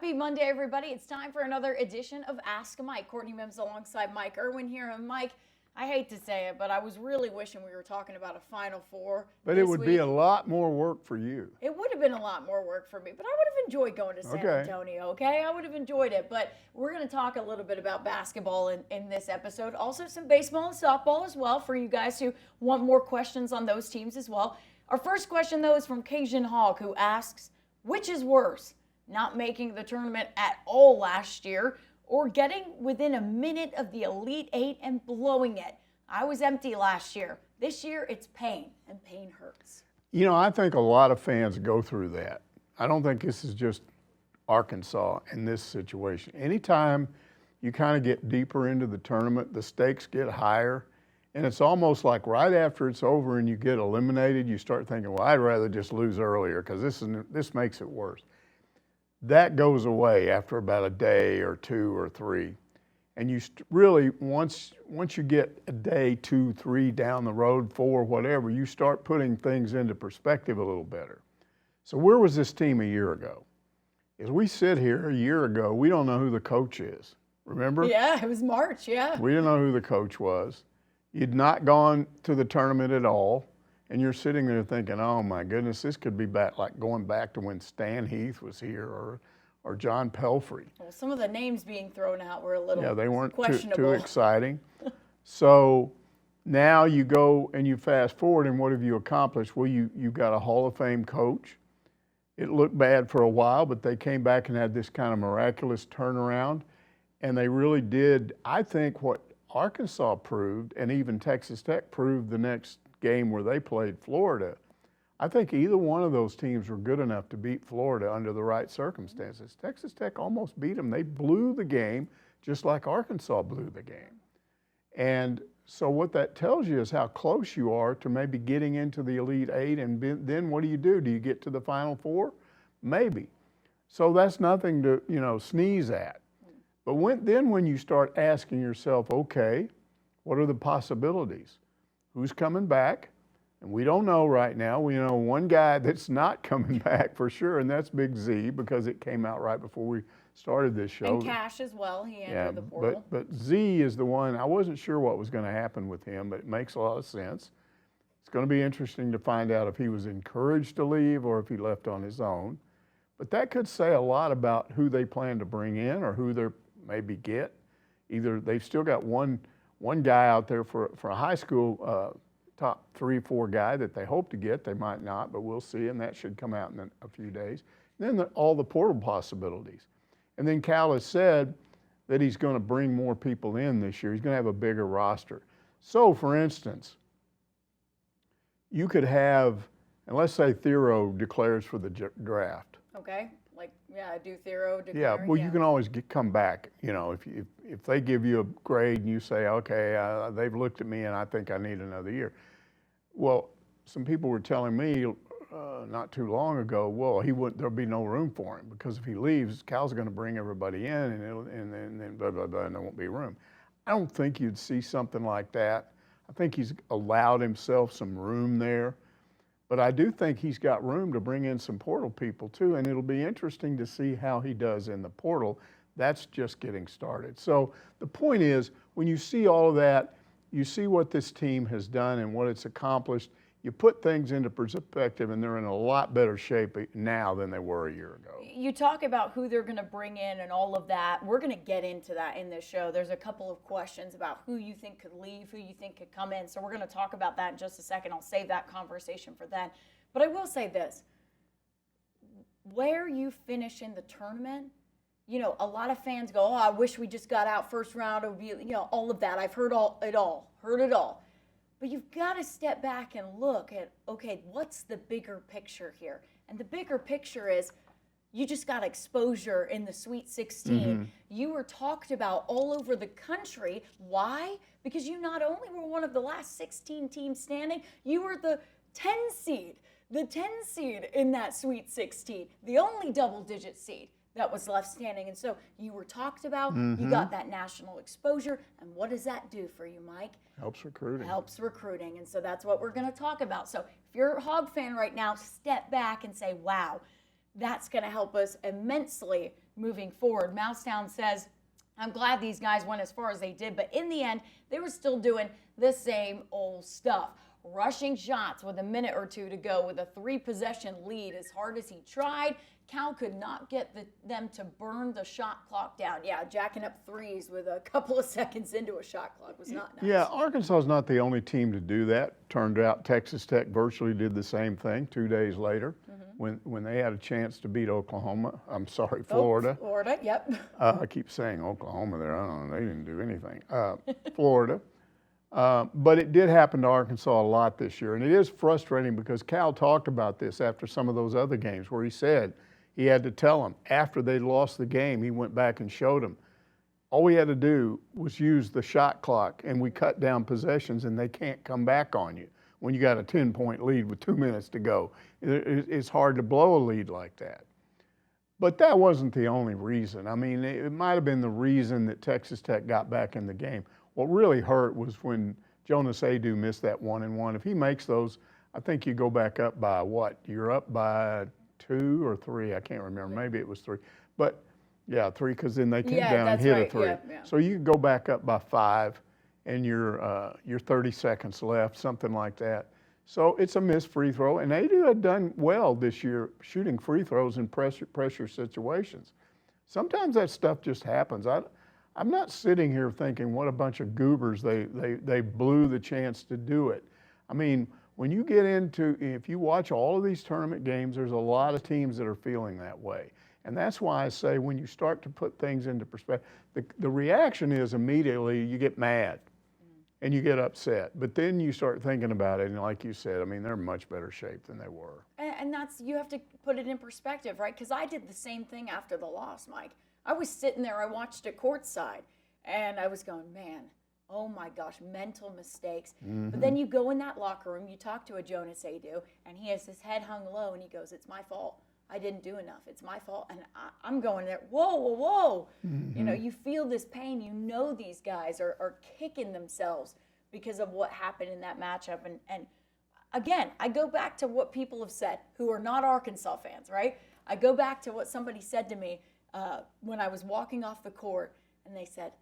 Happy Monday, everybody. It's time for another edition of Ask Mike. Courtney Mims alongside Mike Irwin here. And Mike, I hate to say it, but I was really wishing we were talking about a Final Four. But it would be a lot more work for you. It would have been a lot more work for me, but I would have enjoyed going to San Antonio, okay? I would have enjoyed it. But we're going to talk a little bit about basketball in this episode. Also some baseball and softball as well for you guys who want more questions on those teams as well. Our first question, though, is from Cajun Hog, who asks, which is worse, not making the tournament at all last year or getting within a minute of the Elite Eight and blowing it? I was empty last year. This year, it's pain, and pain hurts. You know, I think a lot of fans go through that. I don't think this is just Arkansas in this situation. Anytime you kind of get deeper into the tournament, the stakes get higher, and it's almost like right after it's over and you get eliminated, you start thinking, well, I'd rather just lose earlier because this makes it worse. That goes away after about a day or two or three. And you really, once you get a day, 2, 3 down the road, 4, whatever, you start putting things into perspective a little better. So where was this team a year ago? As we sit here a year ago, we don't know who the coach is. Remember? Yeah, it was March, yeah. We didn't know who the coach was. You'd not gone to the tournament at all. And you're sitting there thinking, oh my goodness, this could be back, like going back to when Stan Heath was here or John Pelfrey. Well, some of the names being thrown out were a little questionable. Yeah, they weren't too exciting. So now you go and you fast forward, and what have you accomplished? Well, you got a Hall of Fame coach. It looked bad for a while, but they came back and had this kind of miraculous turnaround. And they really did, I think, what Arkansas proved, and even Texas Tech proved the next game where they played Florida. I think either one of those teams were good enough to beat Florida under the right circumstances. Texas Tech almost beat them. They blew the game just like Arkansas blew the game. And so what that tells you is how close you are to maybe getting into the Elite Eight, and then what do? Do you get to the Final Four? Maybe. So that's nothing to, sneeze at. But when you start asking yourself, okay, what are the possibilities? Who's coming back? And we don't know right now. We know one guy that's not coming back for sure, and that's Big Z, because it came out right before we started this show. And Cash as well. He entered the portal. But Z is the one. I wasn't sure what was going to happen with him, but it makes a lot of sense. It's going to be interesting to find out if he was encouraged to leave or if he left on his own. But that could say a lot about who they plan to bring in or who they're maybe get. Either they've still got one guy out there for a high school top 3 or 4 guy that they hope to get. They might not, but we'll see, and that should come out in a few days. And then all the portal possibilities. And then Cal has said that he's going to bring more people in this year. He's going to have a bigger roster. So, for instance, you could have, and let's say Thero declares for the draft. Okay. Do Thero declare? Yeah, well, you can always come back. If they give you a grade and you say, okay, they've looked at me and I think I need another year. Well, some people were telling me not too long ago, well, there'll be no room for him because if he leaves, Cal's going to bring everybody in and then blah, blah, blah, and there won't be room. I don't think you'd see something like that. I think he's allowed himself some room there. But I do think he's got room to bring in some portal people too, and it'll be interesting to see how he does in the portal. That's just getting started. So the point is, when you see all of that, you see what this team has done and what it's accomplished, you put things into perspective, and they're in a lot better shape now than they were a year ago. You talk about who they're going to bring in and all of that. We're going to get into that in this show. There's a couple of questions about who you think could leave, who you think could come in. So we're going to talk about that in just a second. I'll save that conversation for then. But I will say this. Where you finish in the tournament, a lot of fans go, oh, I wish we just got out first round. It would be, all of that. I've heard it all. But you've got to step back and look at, okay, what's the bigger picture here? And the bigger picture is you just got exposure in the Sweet 16. Mm-hmm. You were talked about all over the country. Why? Because you not only were one of the last 16 teams standing, you were the 10 seed in that Sweet 16, the only double-digit seed that was left standing. And so you were talked about, you got that national exposure, and what does that do for you, Mike? Helps recruiting. Helps recruiting, and so that's what we're going to talk about. So if you're a Hog fan right now, step back and say, wow, that's going to help us immensely moving forward. Mousetown says, I'm glad these guys went as far as they did, but in the end, they were still doing the same old stuff. Rushing shots with a minute or two to go with a 3-possession lead. As hard as he tried, Cal could not get them to burn the shot clock down. Yeah, jacking up threes with a couple of seconds into a shot clock was not nice. Yeah, Arkansas is not the only team to do that. Turned out Texas Tech virtually did the same thing 2 days later when they had a chance to beat Oklahoma. I'm sorry, Florida. Florida, yep. I keep saying Oklahoma there. I don't know. They didn't do anything. Florida. But it did happen to Arkansas a lot this year. And it is frustrating because Cal talked about this after some of those other games where he said he had to tell them after they lost the game, he went back and showed them. All we had to do was use the shot clock, and we cut down possessions, and they can't come back on you when you got a 10-point lead with 2 minutes to go. It's hard to blow a lead like that. But that wasn't the only reason. I mean, it might have been the reason that Texas Tech got back in the game. What really hurt was when Jonas Adu missed that 1-and-1. If he makes those, I think you go back up by what? You're up by 2 or 3. I can't remember. Maybe it was 3. But, yeah, 3 because then they came down and hit a 3. Yeah. So you could go back up by 5 and you're 30 seconds left, something like that. So it's a missed free throw. And Adu had done well this year shooting free throws in pressure situations. Sometimes that stuff just happens. I'm not sitting here thinking what a bunch of goobers they blew the chance to do it. I mean, when you get into, if you watch all of these tournament games, there's a lot of teams that are feeling that way. And that's why I say when you start to put things into perspective, the reaction is immediately you get mad and you get upset. But then you start thinking about it, and like you said, I mean, they're in much better shape than they were. And that's, you have to put it in perspective, right? Because I did the same thing after the loss, Mike. I was sitting there, I watched it courtside, and I was going, man, oh my gosh, mental mistakes. But then you go in that locker room, you talk to a Jonas Adu, and he has his head hung low, and he goes, it's my fault. I didn't do enough. It's my fault. And I'm going there, whoa. You know, you feel this pain. You know these guys are kicking themselves because of what happened in that matchup. And again, I go back to what people have said who are not Arkansas fans, right? I go back to what somebody said to me when I was walking off the court, and they said,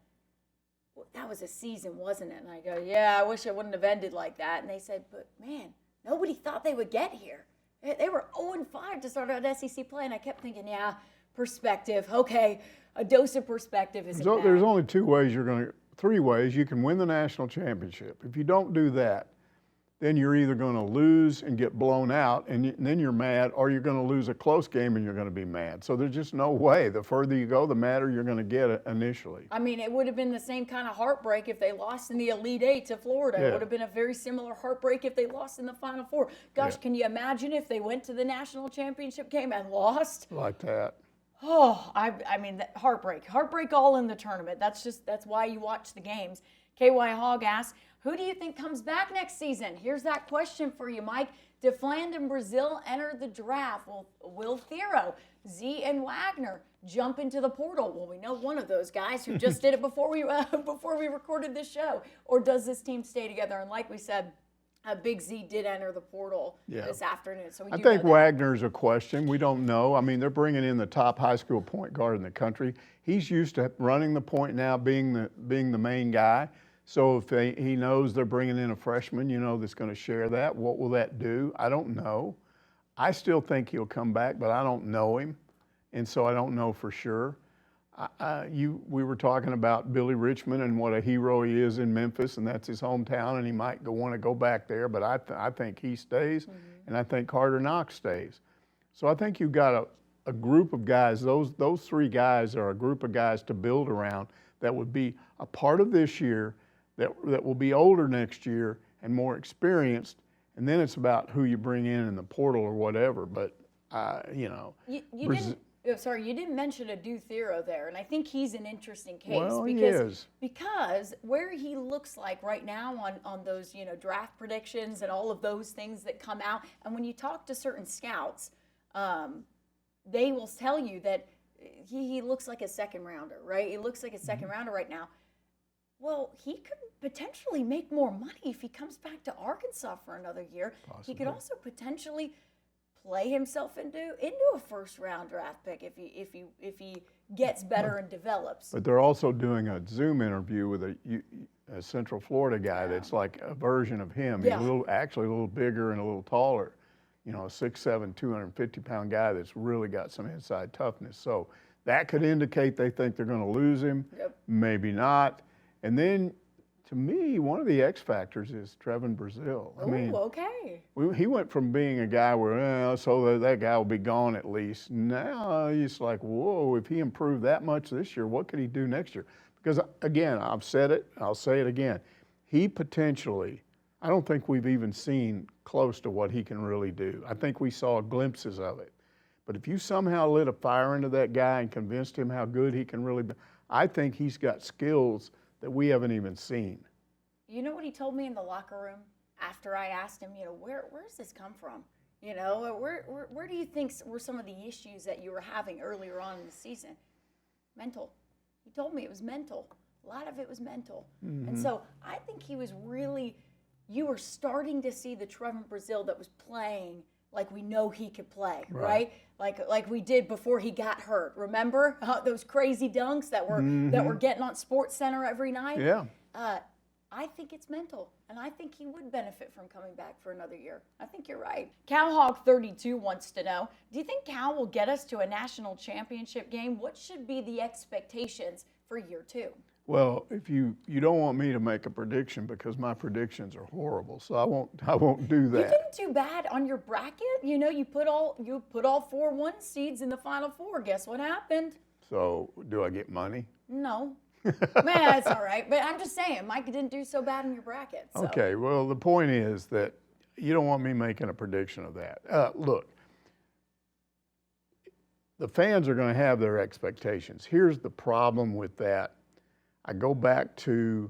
well, that was a season, wasn't it? And I go, yeah, I wish it wouldn't have ended like that. And they said, but man, nobody thought they would get here. They were 0-5 to start out SEC play, and I kept thinking, yeah, perspective. Okay, a dose of perspective isn't bad. There's only 3 ways you can win the national championship. If you don't do that, then you're either going to lose and get blown out, and then you're mad, or you're going to lose a close game and you're going to be mad. So there's just no way. The further you go, the madder you're going to get initially. I mean, it would have been the same kind of heartbreak if they lost in the Elite Eight to Florida. Yeah. It would have been a very similar heartbreak if they lost in the Final Four. Gosh, Can you imagine if they went to the national championship game and lost? Like that. Oh, I mean, heartbreak all in the tournament. That's why you watch the games. KY Hog asks, who do you think comes back next season? Here's that question for you, Mike. DeFland and Brazil enter the draft. Will Thero, Z, and Wagner jump into the portal? Well, we know one of those guys who just did it before we recorded this show. Or does this team stay together? And like we said, Big Z did enter the portal this afternoon. So I think Wagner's a question. We don't know. I mean, they're bringing in the top high school point guard in the country. He's used to running the point now, being the main guy. So if he knows they're bringing in a freshman, that's going to share that, what will that do? I don't know. I still think he'll come back, but I don't know him, and so I don't know for sure. We were talking about Billy Richmond and what a hero he is in Memphis, and that's his hometown, and he might want to go back there, but I think he stays, and I think Carter Knox stays. So I think you've got a group of guys. Those 3 guys are a group of guys to build around that would be a part of this year, that will be older next year and more experienced, and then it's about who you bring in the portal or whatever. But you didn't mention Adu Thero there, and I think he's an interesting case. Well, he is. Because where he looks like right now on those draft predictions and all of those things that come out, and when you talk to certain scouts, they will tell you that he looks like a second rounder, right? He looks like a second rounder right now. Well, he could potentially make more money if he comes back to Arkansas for another year. Possibly. He could also potentially play himself into a first-round draft pick if he gets better and develops. But they're also doing a Zoom interview with a Central Florida guy that's like a version of him. He's actually a little bigger and a little taller. You know, a 6'7", 250-pound guy that's really got some inside toughness. So that could indicate they think they're going to lose him. Yep. Maybe not. And then, to me, one of the X factors is Trevin Brazile. I mean, okay. he went from being a guy where, so that guy will be gone at least. Now he's like, whoa, if he improved that much this year, what could he do next year? Because, again, I've said it, I'll say it again. He potentially, I don't think we've even seen close to what he can really do. I think we saw glimpses of it. But if you somehow lit a fire into that guy and convinced him how good he can really be, I think he's got skills that we haven't even seen. You know what he told me in the locker room after I asked him, where's this come from? Where do you think were some of the issues that you were having earlier on in the season? Mental. He told me it was mental. A lot of it was mental. Mm-hmm. And so I think he was really, you were starting to see the Trevin Brazile that was playing like we know he could play, right? Like we did before he got hurt. Remember those crazy dunks that were getting on SportsCenter every night? Yeah. I think it's mental, and I think he would benefit from coming back for another year. I think you're right. CalHog32 wants to know, do you think Cal will get us to a national championship game? What should be the expectations for year 2? Well, if you don't want me to make a prediction because my predictions are horrible, so I won't do that. You didn't do bad on your bracket. You put all 4 1 seeds in the Final Four. Guess what happened? So do I get money? No. Man, it's all right. But I'm just saying, Mike didn't do so bad in your bracket. So. Okay. Well, the point is that you don't want me making a prediction of that. Look, the fans are going to have their expectations. Here's the problem with that. I go back to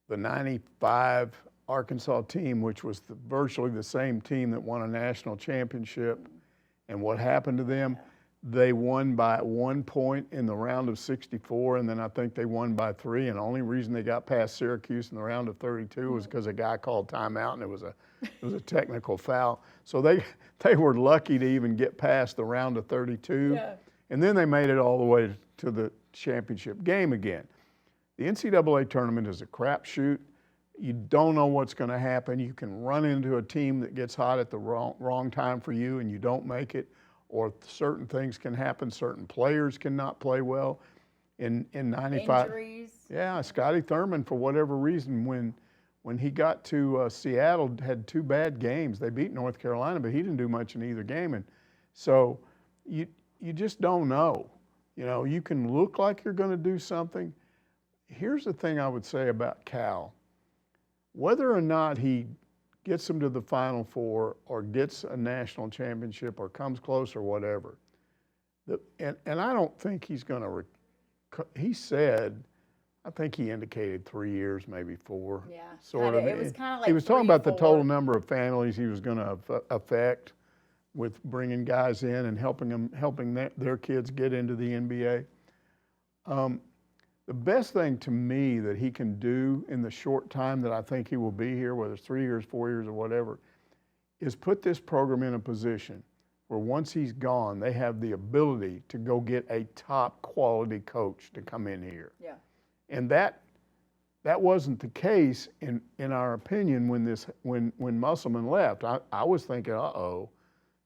the '95 Arkansas team, which was virtually the same team that won a national championship. And what happened to them? They won by 1 point in the round of 64, and then I think they won by 3. And the only reason they got past Syracuse in the round of 32 was because a guy called timeout, and it was a technical foul. So they were lucky to even get past the round of 32. Yeah. And then they made it all the way to the championship game again. The NCAA tournament is a crapshoot. You don't know what's going to happen. You can run into a team that gets hot at the wrong time for you, and you don't make it. Or certain things can happen. Certain players cannot play well. In '95, injuries. Yeah, Scotty Thurman, for whatever reason, when he got to Seattle, had 2 bad games. They beat North Carolina, but he didn't do much in either game. And so you just don't know. You can look like you're going to do something. Here's the thing I would say about Cal. Whether or not he gets them to the Final Four or gets a national championship or comes close or whatever. And I don't think he's going to, he said, I think he indicated 3 years, maybe 4. Yeah. Sort of. It was kind of like he was talking 3 or about the 4. total number of families he was going to affect with bringing guys in and helping their kids get into the NBA. The best thing to me that he can do in the short time that I think he will be here, whether it's 3 years, 4 years, or whatever, is put this program in a position where once he's gone, they have the ability to go get a top quality coach to come in here. Yeah. And that wasn't the case in our opinion when Musselman left. I was thinking,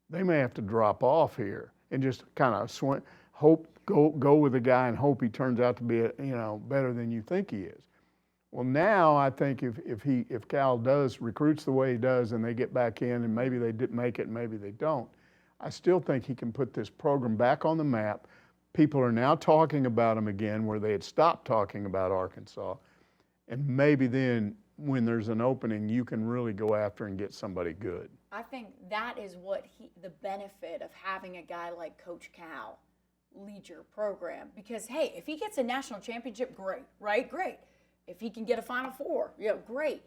they may have to drop off here and just kind of go with the guy and hope he turns out to be better than you think he is. Well, now I think if Cal recruits the way he does and they get back in and maybe they didn't make it and maybe they don't, I still think he can put this program back on the map. People are now talking about him again where they had stopped talking about Arkansas. And maybe then when there's an opening, you can really go after and get somebody good. I think that is the benefit of having a guy like Coach Cal lead your program. Because, hey, if he gets a national championship, great, right? Great. If he can get a Final Four, great.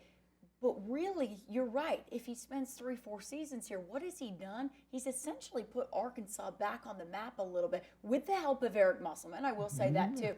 But really, you're right. If he spends 3-4 seasons here, what has he done? He's essentially put Arkansas back on the map a little bit with the help of Eric Musselman. I will say that too.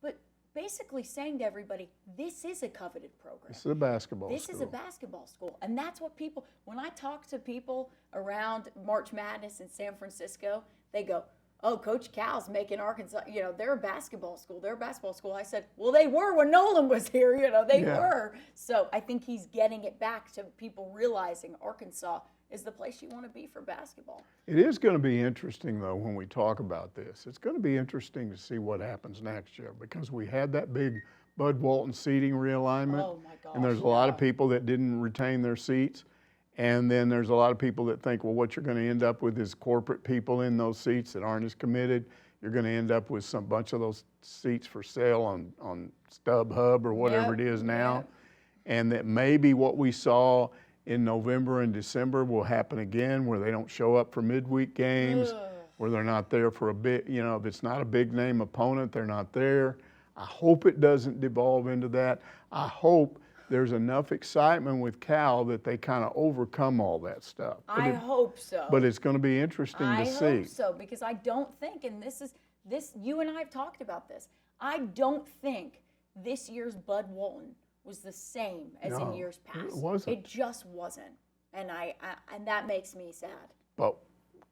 But basically saying to everybody, this is a coveted program. This is a basketball This school. is a basketball school. And that's what people, when I talk to people around March Madness in San Francisco, they go, oh, Coach Cal's making Arkansas, they're a basketball school. They're a basketball school. I said, well, they were when Nolan was here. They were. So I think he's getting it back to people realizing Arkansas is the place you want to be for basketball. It is going to be interesting, though, when we talk about this. It's going to be interesting to see what happens next year because we had that big Bud Walton seating realignment. Oh, my gosh. And there's a lot of people that didn't retain their seats. And then there's a lot of people that think, well, what you're going to end up with is corporate people in those seats that aren't as committed. You're going to end up with some bunch of those seats for sale on StubHub or whatever it is now. Yep. And that maybe what we saw in November and December will happen again, where they don't show up for midweek games, where they're not there for a bit. If it's not a big name opponent, they're not there. I hope it doesn't devolve into that. I hope there's enough excitement with Cal that they kind of overcome all that stuff. I hope so. But it's going to be interesting to see. I hope so, because I don't think, and this, you and I have talked about this, I don't think this year's Bud Walton was the same as in years past. It wasn't. It just wasn't. And and that makes me sad. But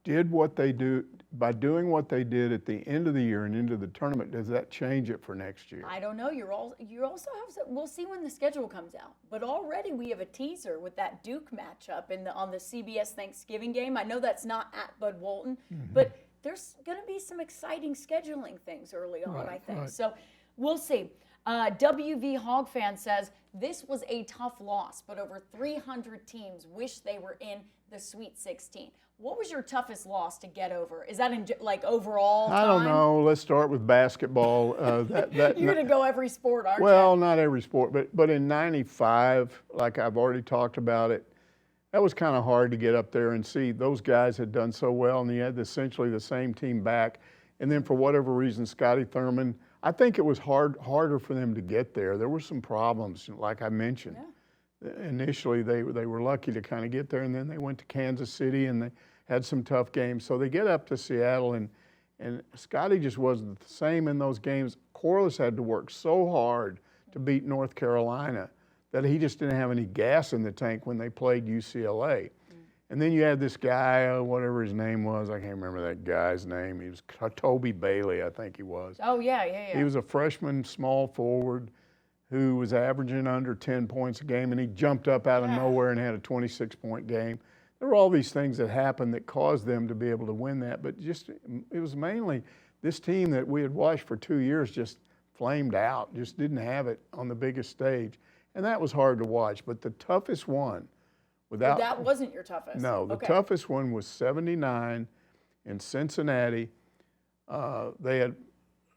by doing what they did at the end of the year and into the tournament, does that change it for next year? I don't know. You also have we'll see when the schedule comes out. But already we have a teaser with that Duke matchup on the CBS Thanksgiving game. I know that's not at Bud Walton, but there's going to be some exciting scheduling things early on, I think. So we'll see. WV Hog fan says, this was a tough loss, but over 300 teams wish they were in the Sweet 16. What was your toughest loss to get over? Is that in overall time? I don't know. Let's start with basketball. You're going to go every sport, aren't you? Well, not every sport, but in '95, like I've already talked about it, that was kind of hard to get up there and see. Those guys had done so well, and you had essentially the same team back. And then for whatever reason, Scotty Thurman, I think it was harder for them to get there. There were some problems, like I mentioned. Yeah. Initially, they were lucky to kind of get there, and then they went to Kansas City, and they had some tough games. So they get up to Seattle, and Scotty just wasn't the same in those games. Corliss had to work so hard to beat North Carolina that he just didn't have any gas in the tank when they played UCLA. And then you had this guy, whatever his name was, I can't remember that guy's name. He was Toby Bailey, I think he was. Oh, yeah. He was a freshman small forward who was averaging under 10 points a game, and he jumped up out of nowhere and had a 26-point game. There were all these things that happened that caused them to be able to win that, but it was mainly this team that we had watched for 2 years just flamed out, just didn't have it on the biggest stage. And that was hard to watch, but the toughest one, that wasn't your toughest? No, the toughest one was '79 in Cincinnati. They had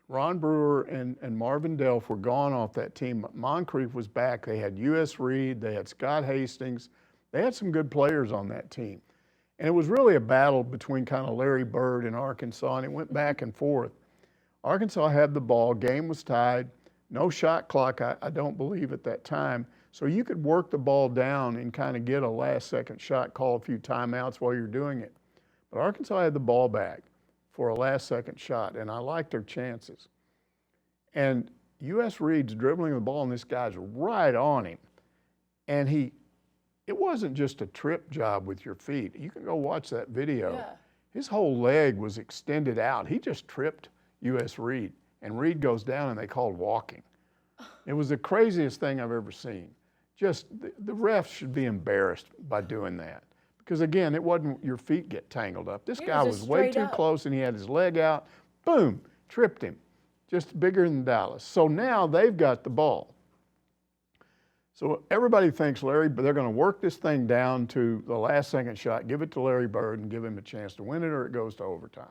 Ron Brewer and Marvin Delph were gone off that team. Moncrief was back. They had U.S. Reed. They had Scott Hastings. They had some good players on that team. And it was really a battle between kind of Larry Bird and Arkansas, and it went back and forth. Arkansas had the ball. Game was tied. No shot clock, I don't believe, at that time. So you could work the ball down and kind of get a last-second shot, call a few timeouts while you're doing it. But Arkansas had the ball back for a last-second shot, and I liked their chances. And U.S. Reed's dribbling the ball, and this guy's right on him. And it wasn't just a trip job with your feet. You can go watch that video. Yeah. His whole leg was extended out. He just tripped U.S. Reed, and Reed goes down, and they called walking. It was the craziest thing I've ever seen. Just the refs should be embarrassed by doing that. Because again, it wasn't your feet get tangled up. This guy was way too close, and he had his leg out. Boom, tripped him. Just bigger than Dallas. So now they've got the ball. So everybody thinks they're going to work this thing down to the last second shot, give it to Larry Bird, and give him a chance to win it, or it goes to overtime.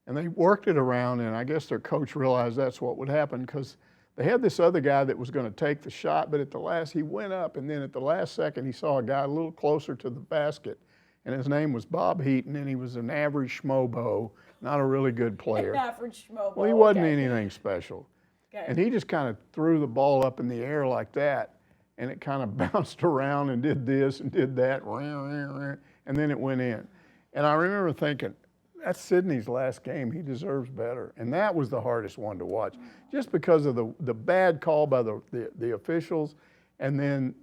And they worked it around, and I guess their coach realized that's what would happen, because they had this other guy that was going to take the shot, but he went up, and then at the last second, he saw a guy a little closer to the basket, and his name was Bob Heaton, and he was an average schmobo, not a really good player. An average schmobo. Well, he wasn't anything special. Okay. And he just kind of threw the ball up in the air like that, and it kind of bounced around and did this and did that, and then it went in. And I remember thinking, that's Sydney's last game. He deserves better. And that was the hardest one to watch, just because of the bad call by the officials, and then,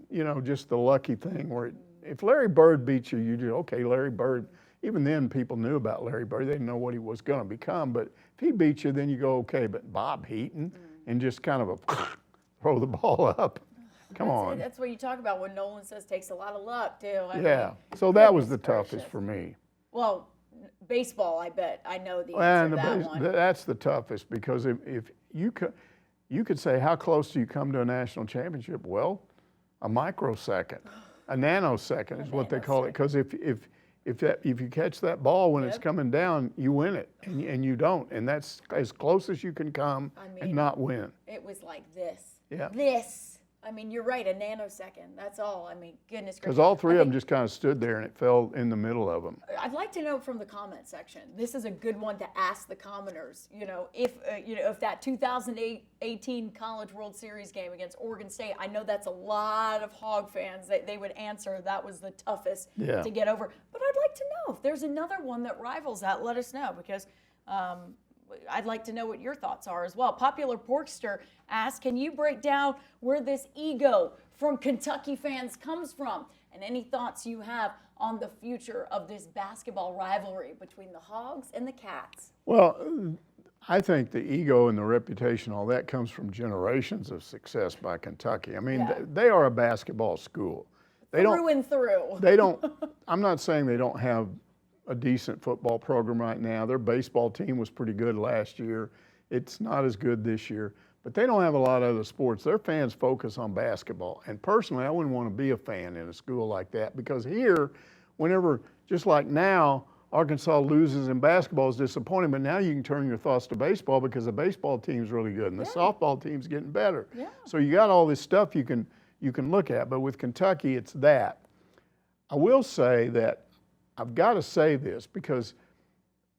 just the lucky thing where if Larry Bird beats you, you do, okay, Larry Bird. Even then, people knew about Larry Bird. They didn't know what he was going to become. But if he beats you, then you go, okay. But Bob Heaton, and just kind of throw the ball up. Come on. That's what you talk about when Nolan says takes a lot of luck, too. I Yeah. mean, So that was the gracious. toughest for me. Well, baseball, I bet. I know the answer to that one. That's the toughest, because if you could say, how close do you come to a national championship? Well, a microsecond, a nanosecond is what they call it. Because if you catch that ball when it's coming down, you win it, and you don't. And that's as close as you can come and not win. It was like this. Yeah. This. I mean, you're right, a nanosecond. That's all. I mean, goodness gracious. Because all three of them just kind of stood there, and it fell in the middle of them. I'd like to know from the comment section. This is a good one to ask the commenters. If that 2018 College World Series game against Oregon State, I know that's a lot of Hog fans that they would answer that was the toughest to get over. But I'd like to know if there's another one that rivals that. Let us know, because I'd like to know what your thoughts are as well. Popular Porkster asks, can you break down where this ego from Kentucky fans comes from? And any thoughts you have on the future of this basketball rivalry between the Hogs and the Cats? Well, I think the ego and the reputation, all that comes from generations of success by Kentucky. I mean, they are a basketball school. Through and through. They don't, I'm not saying they don't have a decent football program right now. Their baseball team was pretty good last year. It's not as good this year, but they don't have a lot of other sports. Their fans focus on basketball. And personally, I wouldn't want to be a fan in a school like that, because here, whenever, just like now, Arkansas loses in basketball is disappointing, but now you can turn your thoughts to baseball, because the baseball team's really good and the softball team's getting better. Yeah. So you got all this stuff you can look at, but with Kentucky, it's that. I will say that I've got to say this, because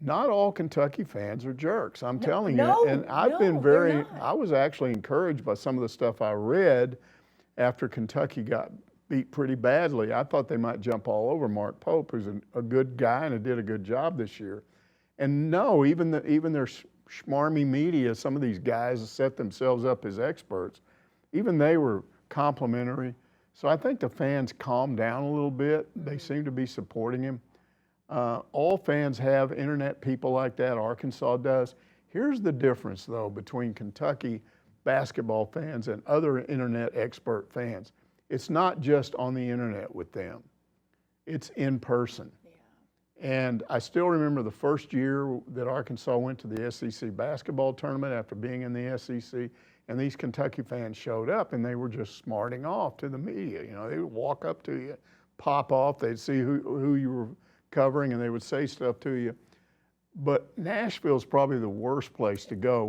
not all Kentucky fans are jerks. I'm telling you. And I've been I was actually encouraged by some of the stuff I read after Kentucky got beat pretty badly. I thought they might jump all over Mark Pope, who's a good guy and did a good job this year. And no, even their schmarmy media, some of these guys set themselves up as experts, even they were complimentary. So I think the fans calmed down a little bit. They seem to be supporting him. All fans have internet people like that. Arkansas does. Here's the difference, though, between Kentucky basketball fans and other internet expert fans. It's not just on the internet with them. It's in person. Yeah. And I still remember the first year that Arkansas went to the SEC basketball tournament after being in the SEC, and these Kentucky fans showed up, and they were just smarting off to the media. They would walk up to you, pop off. They'd see who you were covering, and they would say stuff to you. But Nashville's probably the worst place to go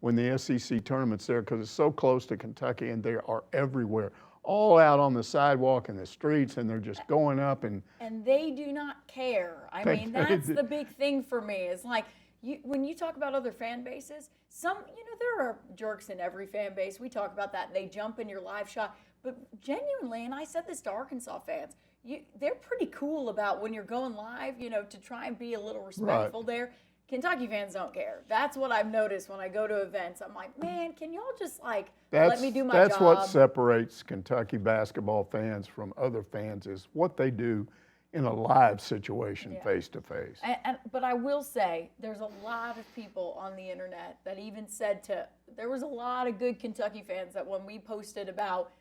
when the SEC tournament's there, because it's so close to Kentucky, and they are everywhere, all out on the sidewalk and the streets, and they're just going up. And they do not care. I mean, that's the big thing for me. Is like, when you talk about other fan bases, there are jerks in every fan base. We talk about that. They jump in your live shot. But genuinely, and I said this to Arkansas fans, they're pretty cool about when you're going live, to try and be a little respectful there. Kentucky fans don't care. That's what I've noticed when I go to events. I'm like, man, can y'all just let me do my job? That's what separates Kentucky basketball fans from other fans, is what they do in a live situation, face to face. But I will say, there's a lot of people on the internet that even said there was a lot of good Kentucky fans that when we posted about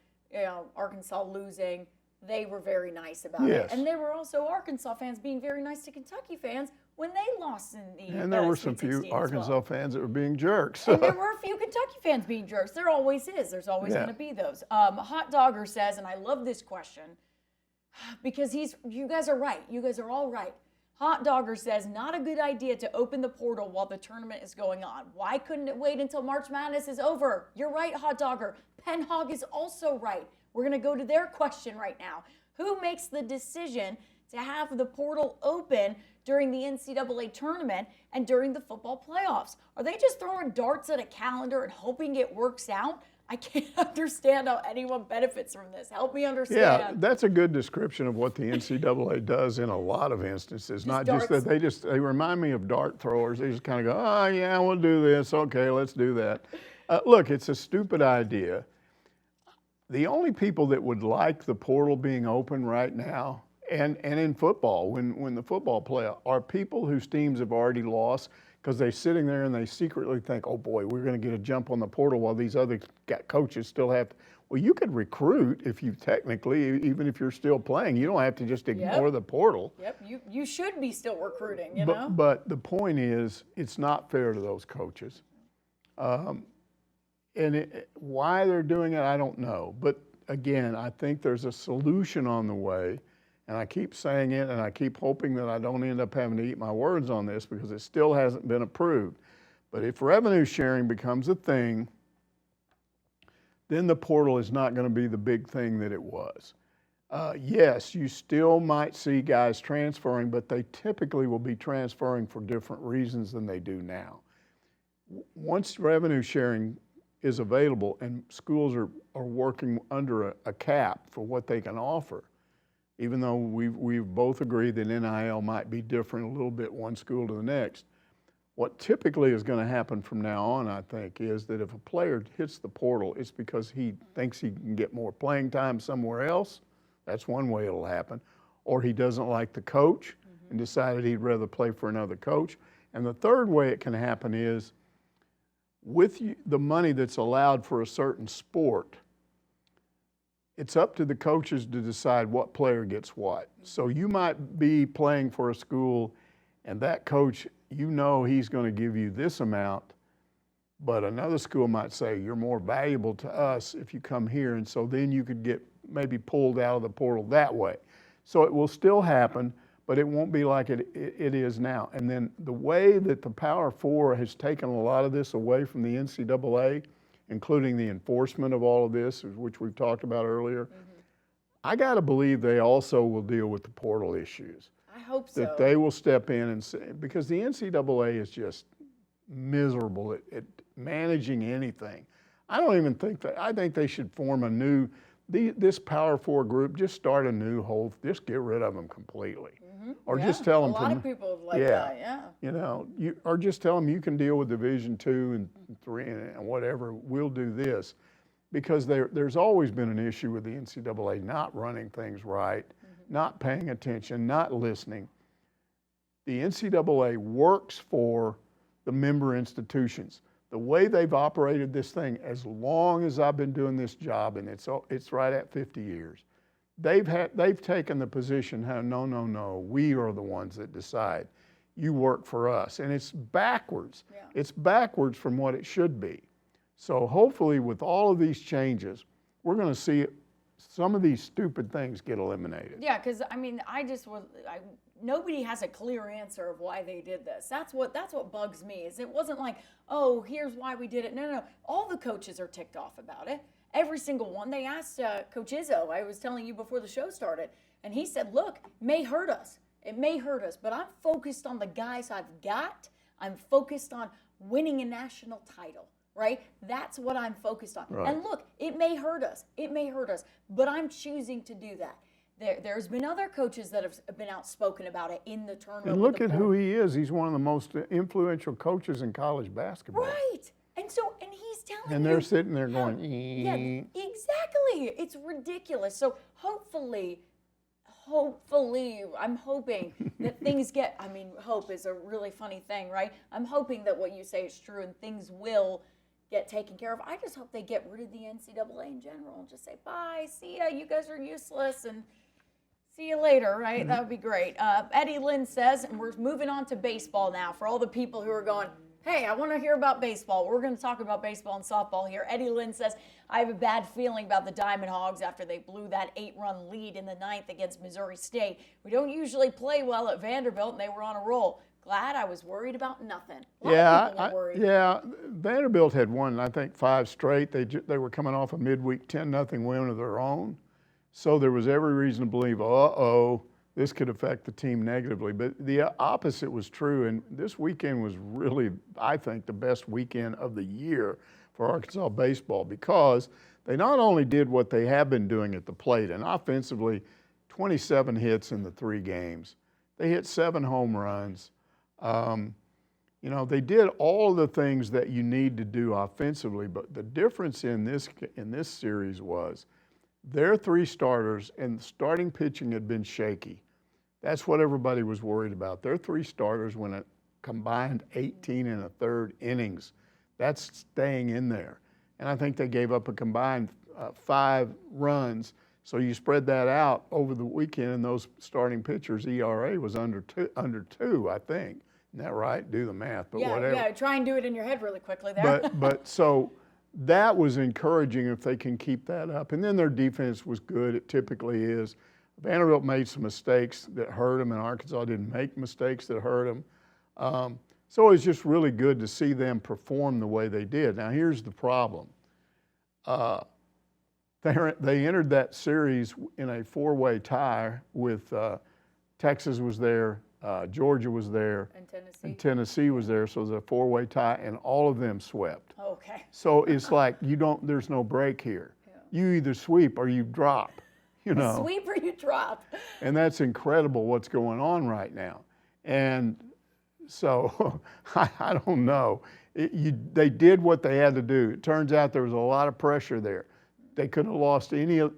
Arkansas losing, they were very nice about it. And there were also Arkansas fans being very nice to Kentucky fans when they lost in the And there were some few Arkansas fans that were being jerks. And there were a few Kentucky fans being jerks. There always is. There's always going to be those. Hot Dogger says, and I love this question, because you guys are right. You guys are all right. Hot Dogger says, not a good idea to open the portal while the tournament is going on. Why couldn't it wait until March Madness is over? You're right, Hot Dogger. Penn Hog is also right. We're going to go to their question right now. Who makes the decision to have the portal open during the NCAA tournament and during the football playoffs? Are they just throwing darts at a calendar and hoping it works out? I can't understand how anyone benefits from this. Help me understand. Yeah, that's a good description of what the NCAA does in a lot of instances. Not just that they remind me of dart throwers. They just kind of go, oh yeah, we'll do this. Okay, let's do that. Look, it's a stupid idea. The only people that would like the portal being open right now, and in football, when the football play, are people whose teams have already lost, because they're sitting there and they secretly think, oh boy, we're going to get a jump on the portal while these other coaches still have to. Well, you could recruit if you technically, even if you're still playing. You don't have to just ignore the portal. Yep, you should be still recruiting, you know? But the point is, it's not fair to those coaches. Why they're doing it, I don't know. But again, I think there's a solution on the way. And I keep saying it, and I keep hoping that I don't end up having to eat my words on this because it still hasn't been approved. But if revenue sharing becomes a thing, then the portal is not going to be the big thing that it was. Yes, you still might see guys transferring, but they typically will be transferring for different reasons than they do now. Once revenue sharing is available and schools are working under a cap for what they can offer, even though we've both agreed that NIL might be different a little bit one school to the next, what typically is going to happen from now on, I think, is that if a player hits the portal, it's because he thinks he can get more playing time somewhere else. That's one way it'll happen. Or he doesn't like the coach and decided he'd rather play for another coach. And the third way it can happen is with the money that's allowed for a certain sport, it's up to the coaches to decide what player gets what. So you might be playing for a school and that coach, you know he's going to give you this amount, but another school might say you're more valuable to us if you come here, and so then you could get maybe pulled out of the portal that way. So it will still happen, but it won't be like it is now. And then the way that the Power Four has taken a lot of this away from the NCAA, including the enforcement of all of this, which we've talked about earlier, I got to believe they also will deal with the portal issues. I hope so. That they will step in and say, because the NCAA is just miserable at managing anything. I don't even think that, I think they should form this Power Four group, just start a new whole, just get rid of them completely. Or just tell them. A lot of people like that, yeah. You know, or just tell them you can deal with Division II and III and whatever, we'll do this. Because there's always been an issue with the NCAA not running things right, not paying attention, not listening. The NCAA works for the member institutions. The way they've operated this thing as long as I've been doing this job, and it's right at 50 years, they've taken the position, no, we are the ones that decide. You work for us. And it's backwards. Yeah. It's backwards from what it should be. So hopefully with all of these changes, we're going to see some of these stupid things get eliminated. Yeah, because I mean, nobody has a clear answer of why they did this. That's what bugs me. Is it wasn't like, oh, here's why we did it. No. All the coaches are ticked off about it. Every single one. They asked Coach Izzo. I was telling you before the show started, and he said, "Look, it may hurt us. It may hurt us, but I'm focused on the guys I've got. I'm focused on winning a national title." Right? That's what I'm focused on. Right. And look, it may hurt us. It may hurt us, but I'm choosing to do that. There's been other coaches that have been outspoken about it in the tournament. And look at who he is. He's one of the most influential coaches in college basketball. Right. And he's telling you. And they're sitting there going, Yeah, exactly. It's ridiculous. So hopefully, I'm hoping that things get, I mean, hope is a really funny thing, right? I'm hoping that what you say is true and things will get taken care of. I just hope they get rid of the NCAA in general and just say, bye, see ya, you guys are useless, and see you later, right? That would be great. Eddie Lynn says, and we're moving on to baseball now, for all the people who are going, hey, I want to hear about baseball. We're going to talk about baseball and softball here. Eddie Lynn says, I have a bad feeling about the Diamond Hogs after they blew that 8-run lead in the 9th against Missouri State. We don't usually play well at Vanderbilt, and they were on a roll. Glad I was worried about nothing. Vanderbilt had won, I think, 5 straight. They were coming off a midweek 10-0 win of their own. So there was every reason to believe, this could affect the team negatively. But the opposite was true, and this weekend was really, I think, the best weekend of the year for Arkansas baseball because they not only did what they have been doing at the plate, and offensively, 27 hits in the 3 games. They hit 7 home runs. You know, they did all the things that you need to do offensively, but the difference in this series was their 3 starters and the starting pitching had been shaky. That's what everybody was worried about. Their 3 starters went a combined 18 1/3 innings. That's staying in there. And I think they gave up a combined 5 runs. So you spread that out over the weekend, and those starting pitchers' ERA was under two, I think. Isn't that right? Do the math, but whatever. Yeah, try and do it in your head really quickly there. But so that was encouraging if they can keep that up. And then their defense was good. It typically is. Vanderbilt made some mistakes that hurt them, and Arkansas didn't make mistakes that hurt them. So it was just really good to see them perform the way they did. Now, here's the problem. They entered that series in a 4-way tie with Texas was there, Georgia was there, and Tennessee was there. So it was a 4-way tie, and all of them swept. Okay. So it's like there's no break here. Yeah. You either sweep or you drop. You know. Sweep or you drop. And that's incredible what's going on right now. And so I don't know. They did what they had to do. It turns out there was a lot of pressure there. They could have lost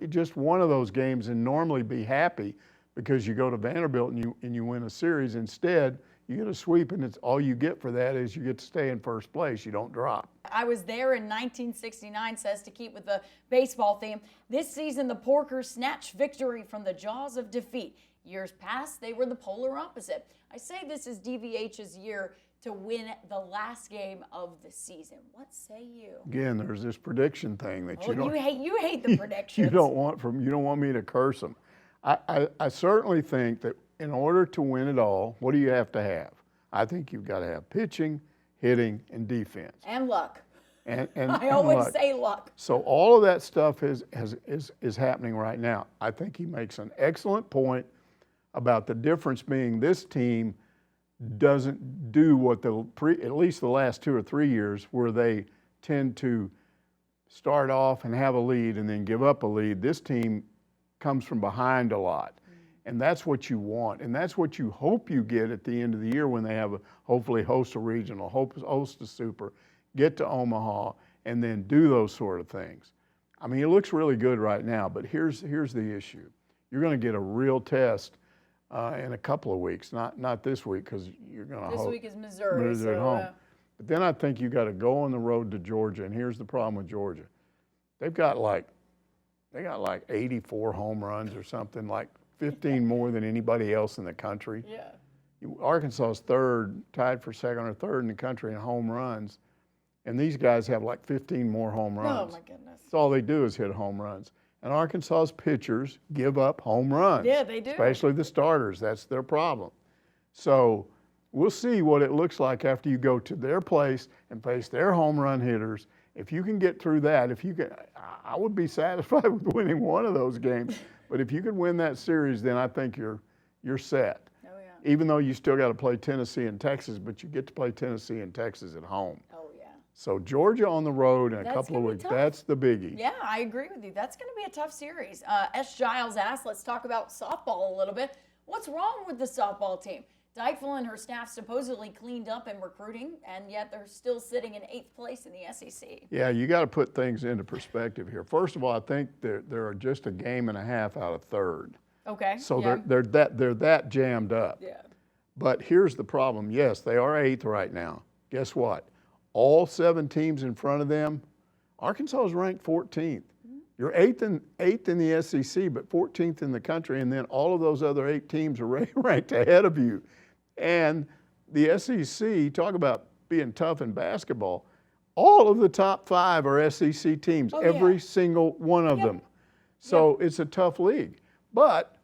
just one of those games and normally be happy because you go to Vanderbilt and you win a series. Instead, you get a sweep, and it's all you get for that is you get to stay in first place. You don't drop. I was there in 1969, says to keep with the baseball theme. This season, the Porkers snatched victory from the jaws of defeat. Years past, they were the polar opposite. I say this is DVH's year to win the last game of the season. What say you? Again, there's this prediction thing that you don't. You hate the predictions. You don't want me to curse them. I certainly think that in order to win it all, what do you have to have? I think you've got to have pitching, hitting, and defense. And luck. And I always say luck. So all of that stuff is happening right now. I think he makes an excellent point about the difference being this team doesn't do what at least the last 2 or 3 years where they tend to start off and have a lead and then give up a lead. This team comes from behind a lot. And that's what you want. And that's what you hope you get at the end of the year when they have hopefully host a regional, host a super, get to Omaha, and then do those sort of things. I mean, it looks really good right now, but here's the issue. You're going to get a real test in a couple of weeks, not this week because you're going to host. This week is Missouri. At home. But then I think you got to go on the road to Georgia, and here's the problem with Georgia. They got like 84 home runs or something, like 15 more than anybody else in the country. Yeah. Arkansas's third, tied for second or third in the country in home runs, and these guys have like 15 more home runs. Oh my goodness. That's all they do is hit home runs. And Arkansas's pitchers give up home runs. Yeah, they do. Especially the starters. That's their problem. So we'll see what it looks like after you go to their place and face their home run hitters. If you can get through that, I would be satisfied with winning one of those games. But if you could win that series, then I think you're set. Oh, yeah. Even though you still got to play Tennessee and Texas, but you get to play Tennessee and Texas at home. Oh, yeah. So Georgia on the road in a couple of weeks, that's the biggie. Yeah, I agree with you. That's going to be a tough series. S. Giles asked, let's talk about softball a little bit. What's wrong with the softball team? Dykeville and her staff supposedly cleaned up in recruiting, and yet they're still sitting in 8th place in the SEC. Yeah, you got to put things into perspective here. First of all, I think they're just a game and a half out of third. Okay. So yeah. they're that jammed up. Yeah. But here's the problem. Yes, they are 8th right now. Guess what? All 7 teams in front of them, Arkansas is ranked 14th. Mm-hmm. You're 8th in the SEC, but 14th in the country, and then all of those other 8 teams are ranked ahead of you. And the SEC, talk about being tough in basketball, all of the top 5 are SEC teams, every single one of them. So it's a tough league. But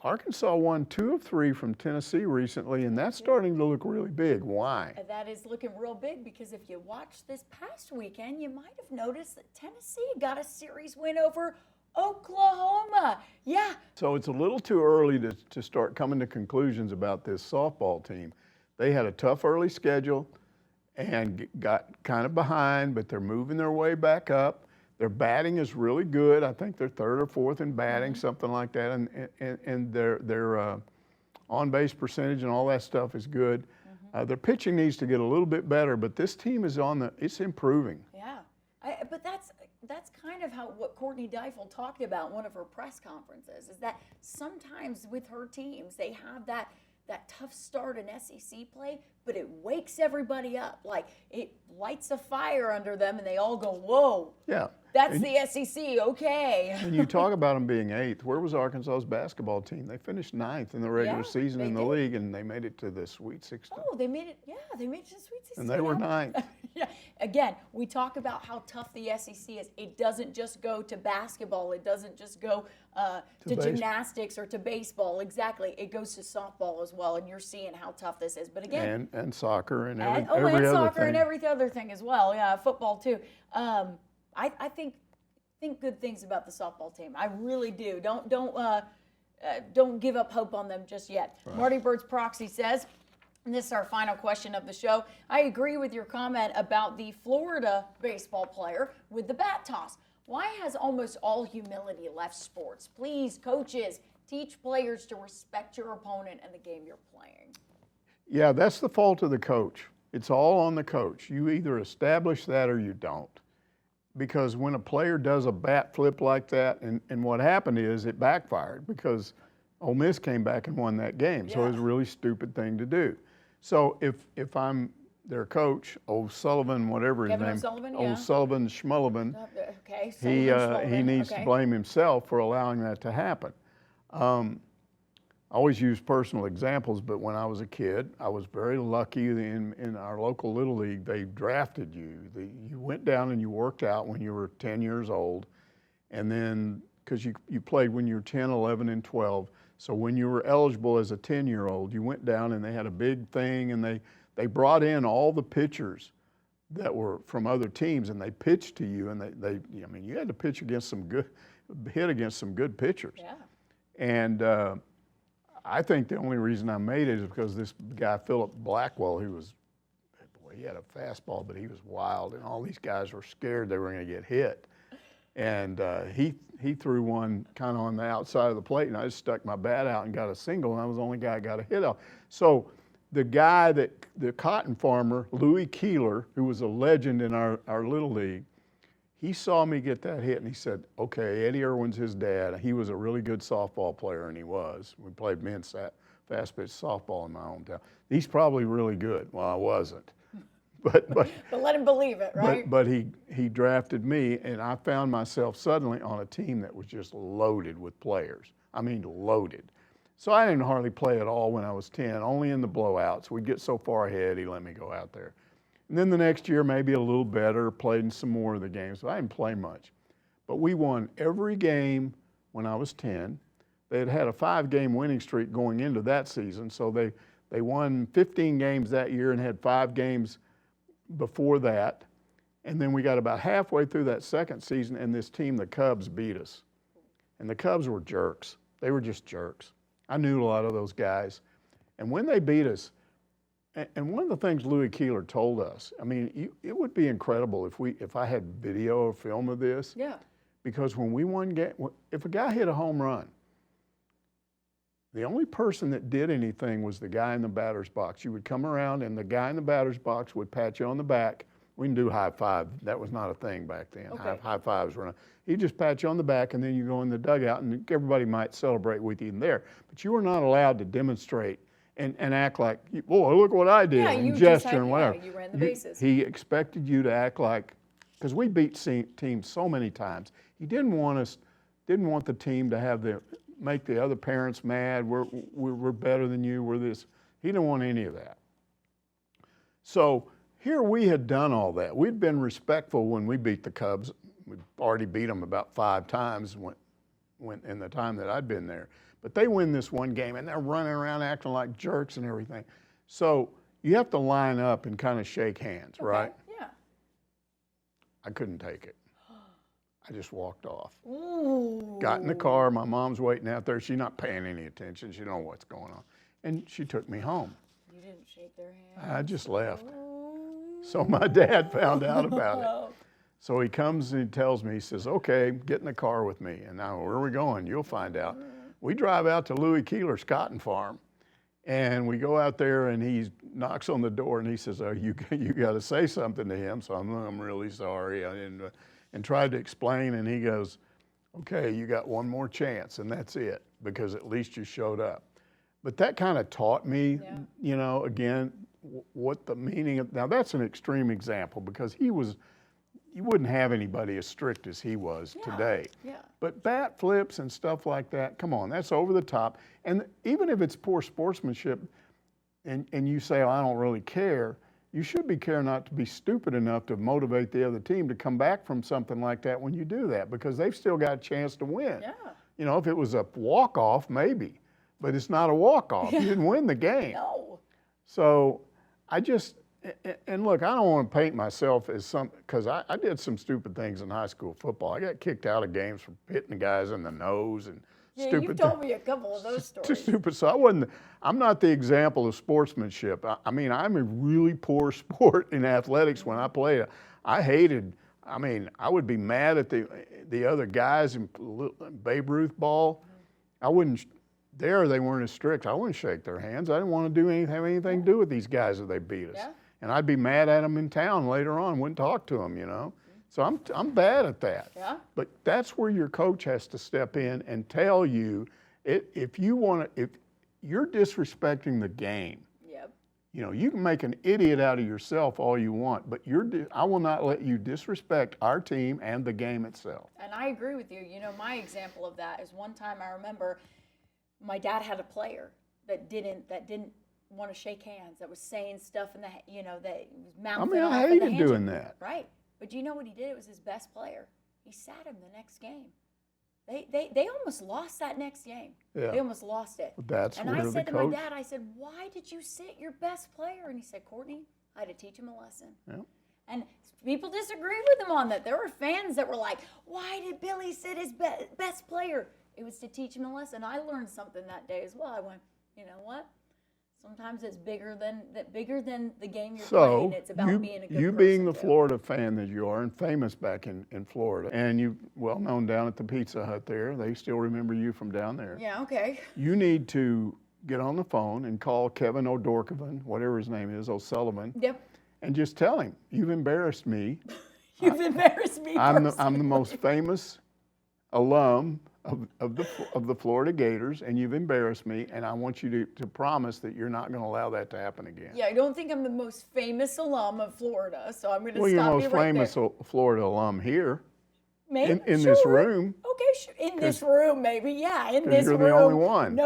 Arkansas won 2 of 3 from Tennessee recently, and that's starting to look really big. Why? That is looking real big because if you watched this past weekend, you might have noticed that Tennessee got a series win over Oklahoma. Yeah. So it's a little too early to start coming to conclusions about this softball team. They had a tough early schedule. and got kind of behind, but they're moving their way back up. Their batting is really good. I think they're third or fourth in batting, something like that, and their on-base percentage and all that stuff is good. Their pitching needs to get a little bit better, but this team is it's improving. Yeah, but that's kind of what Courtney Deifel talked about in one of her press conferences, is that sometimes with her teams, they have that tough start in SEC play, but it wakes everybody up. Like, it lights a fire under them, and they all go, whoa. Yeah. That's the SEC, okay. And you talk about them being eighth. Where was Arkansas's basketball team? They finished ninth in the regular season in the league, and they made it to the Sweet 16. Oh, they made it to the Sweet 16. And they were ninth. Yeah. Again, we talk about how tough the SEC is. It doesn't just go to basketball. It doesn't just go to gymnastics or to baseball. Exactly. It goes to softball as well, and you're seeing how tough this is. But again, and soccer and every and other soccer thing. and every other thing as well. Yeah, football too. I think good things about the softball team. I really do. Don't give up hope on them just yet. Right. Marty Bird's Proxy says, and this is our final question of the show, I agree with your comment about the Florida baseball player with the bat toss. Why has almost all humility left sports? Please, coaches, teach players to respect your opponent and the game you're playing. Yeah, that's the fault of the coach. It's all on the coach. You either establish that or you don't. Because when a player does a bat flip like that, and what happened is it backfired because Ole Miss came back and won that game. So it was a really stupid thing to do. So if I'm their coach, O'Sullivan, whatever his name, O'Sullivan Schmullivan, he needs to blame himself for allowing that to happen. I always use personal examples, but when I was a kid, I was very lucky in our local Little League. They drafted you. You went down and you worked out when you were 10 years old, and then because you played when you were 10, 11, and 12. So when you were eligible as a 10-year-old, you went down and they had a big thing, and they brought in all the pitchers that were from other teams, and they pitched to you, and I mean, you had to hit against some good pitchers. Yeah. And I think the only reason I made it is because this guy, Philip Blackwell, he had a fastball, but he was wild, and all these guys were scared they were going to get hit. And he threw one kind of on the outside of the plate, and I just stuck my bat out and got a single, and I was the only guy that got a hit off. So the cotton farmer, Louis Keeler, who was a legend in our Little League, he saw me get that hit, and he said, okay, Eddie Irwin's his dad. He was a really good softball player, and he was. We played men's fast pitch softball in my hometown. He's probably really good. Well, I wasn't. But let him believe it, right? But he drafted me, and I found myself suddenly on a team that was just loaded with players. I mean, loaded. So I didn't hardly play at all when I was 10, only in the blowouts. We'd get so far ahead, he let me go out there. And then the next year, maybe a little better, played in some more of the games. So I didn't play much. But we won every game when I was 10. They had a 5-game winning streak going into that season. So they won 15 games that year and had 5 games before that. And then we got about halfway through that second season, and this team, the Cubs, beat us. And the Cubs were jerks. They were just jerks. I knew a lot of those guys. And when they beat us, and one of the things Louis Keeler told us, I mean, it would be incredible if I had video or film of this. Yeah. Because when we won if a guy hit a home run, the only person that did anything was the guy in the batter's box. You would come around, and the guy in the batter's box would pat you on the back. We can do high five. That was not a thing back then. Okay. High fives were not. He'd just pat you on the back, and then you go in the dugout, and everybody might celebrate with you in there. But you were not allowed to demonstrate and act like, oh, look what I did, and gesture and whatever. Yeah, you ran the bases. He expected you to act like, because we beat teams so many times. He didn't want the team to make the other parents mad. We're better than you. We're this. He didn't want any of that. So here we had done all that. We'd been respectful when we beat the Cubs. We'd already beat them about 5 times when in the time that I'd been there. But they win this one game, and they're running around acting like jerks and everything. So you have to line up and kind of shake hands, right? Yeah. I couldn't take it. I just walked off. Ooh. Got in the car. My mom's waiting out there. She's not paying any attention. She don't know what's going on. And she took me home. You didn't shake their hand? I just left. Ooh. So my dad found out about it. So he comes and he tells me, he says, okay, get in the car with me. And now, where are we going? You'll find out. We drive out to Louis Keeler's cotton farm. And we go out there and he knocks on the door and he says, oh, you got to say something to him. So I'm really sorry. And tried to explain, and he goes, okay, you got one more chance, and that's it, because at least you showed up. But that kind of taught me, you know, again, what the meaning of, now that's an extreme example, because you wouldn't have anybody as strict as he was today. Yeah. But bat flips and stuff like that, come on, that's over the top. And even if it's poor sportsmanship and you say, oh, I don't really care, you should be careful not to be stupid enough to motivate the other team to come back from something like that when you do that, because they've still got a chance to win. Yeah. You know, if it was a walk-off, maybe, but it's not a walk-off. You didn't win the game. No. So I just, and look, I don't want to paint myself as something, because I did some stupid things in high school football. I got kicked out of games for hitting the guys in the nose and stupid. You've told me a couple of those stories. Stupid. So I'm not the example of sportsmanship. I mean, I'm a really poor sport in athletics when I played. I would be mad at the other guys in Babe Ruth ball. I wouldn't, they weren't as strict. I wouldn't shake their hands. I didn't want to have anything to do with these guys if they beat us. Yeah. And I'd be mad at them in town later on, wouldn't talk to them, you know. So I'm bad at that. Yeah. But that's where your coach has to step in and tell you, if you're disrespecting the game, you know, you can make an idiot out of yourself all you want, but I will not let you disrespect our team and the game itself. And I agree with you. You know, my example of that is one time I remember my dad had a player that didn't want to shake hands, that was saying stuff in the, you know, that was mouthing off. I hated doing that. Right. But do you know what he did? It was his best player. He sat him the next game. They almost lost that next game. Yeah. They almost lost it. That's and I said to my dad, I said, why did you sit your best player? And he said, Courtney, I had to teach him a lesson. Yeah. And people disagree with him on that. There were fans that were like, why did Billy sit his best player? It was to teach him a lesson. I learned something that day as well. I went, you know what? Sometimes it's bigger than the game you're playing. It's about being a good person. You being the Florida fan that you are, and famous back in Florida, and you well known down at the Pizza Hut there. They still remember you from down there. Yeah, okay. You need to get on the phone and call Kevin O'Dorkovan, whatever his name is, O'Sullivan. Yep. And just tell him, you've embarrassed me. You've embarrassed me. I'm the most famous alum of the Florida Gators, and you've embarrassed me, and I want you to promise that you're not going to allow that to happen again. Yeah, I don't think I'm the most famous alum of Florida, so I'm going to stop you right there. Well, you're the most famous Florida alum here. Maybe in this room. Okay, sure. In this room, maybe. Yeah, in this room. You're the only one.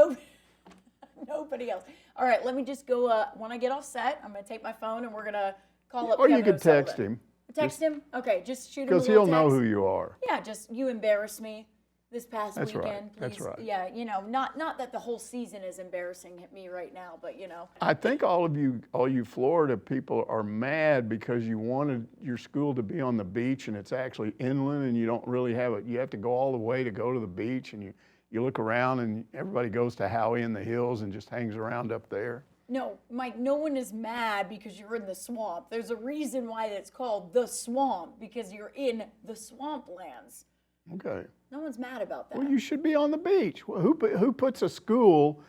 Nobody else. All right, let me just go. When I get all set, I'm going to take my phone and we're going to call up. Or you could text him. Text him? Okay, just shoot him a because he'll know who you are. Yeah, just you embarrassed me this past weekend. Right. Please. That's right. Yeah, you know, not that the whole season is embarrassing me right now, but you know. I think all you Florida people are mad because you wanted your school to be on the beach and it's actually inland and you don't really have it. You have to go all the way to go to the beach, and you look around and everybody goes to Howey in the Hills and just hangs around up there. No, Mike, no one is mad because you're in the swamp. There's a reason why it's called the swamp, because you're in the swamplands. Okay. No one's mad about that. Well, you should be on the beach. Who builds a school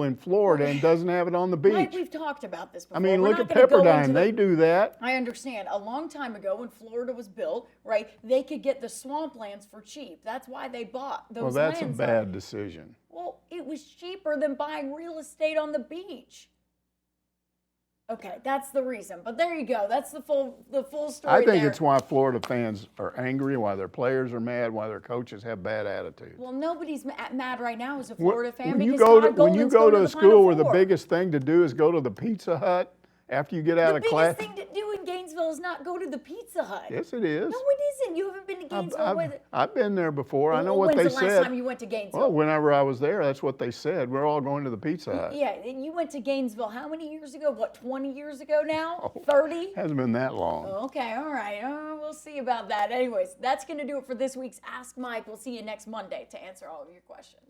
in Florida and doesn't have it on the beach? Mike, we've talked about this before. I mean, look at Pepperdine. They do that. I understand. A long time ago when Florida was built, right, they could get the swamplands for cheap. That's why they bought those lands. Well, that's a bad decision. Well, it was cheaper than buying real estate on the beach. Okay, that's the reason. But there you go. That's the full story. I think it's why Florida fans are angry, why their players are mad, why their coaches have bad attitudes. Well, nobody's mad right now as a Florida fan when because when you go to a school where the biggest thing to do is go to the Pizza Hut after you get out of class. The biggest thing to do in Gainesville is not go to the Pizza Hut. Yes, it is. No, it isn't. You haven't been to Gainesville. I've been there before. I know what they said. When's the last time you went to Gainesville? Well, whenever I was there, that's what they said. We're all going to the Pizza Hut. Yeah, and you went to Gainesville how many years ago? What, 20 years ago now? 30? Hasn't been that long. Okay, all right. We'll see about that. Anyways, that's going to do it for this week's Ask Mike. We'll see you next Monday to answer all of your questions.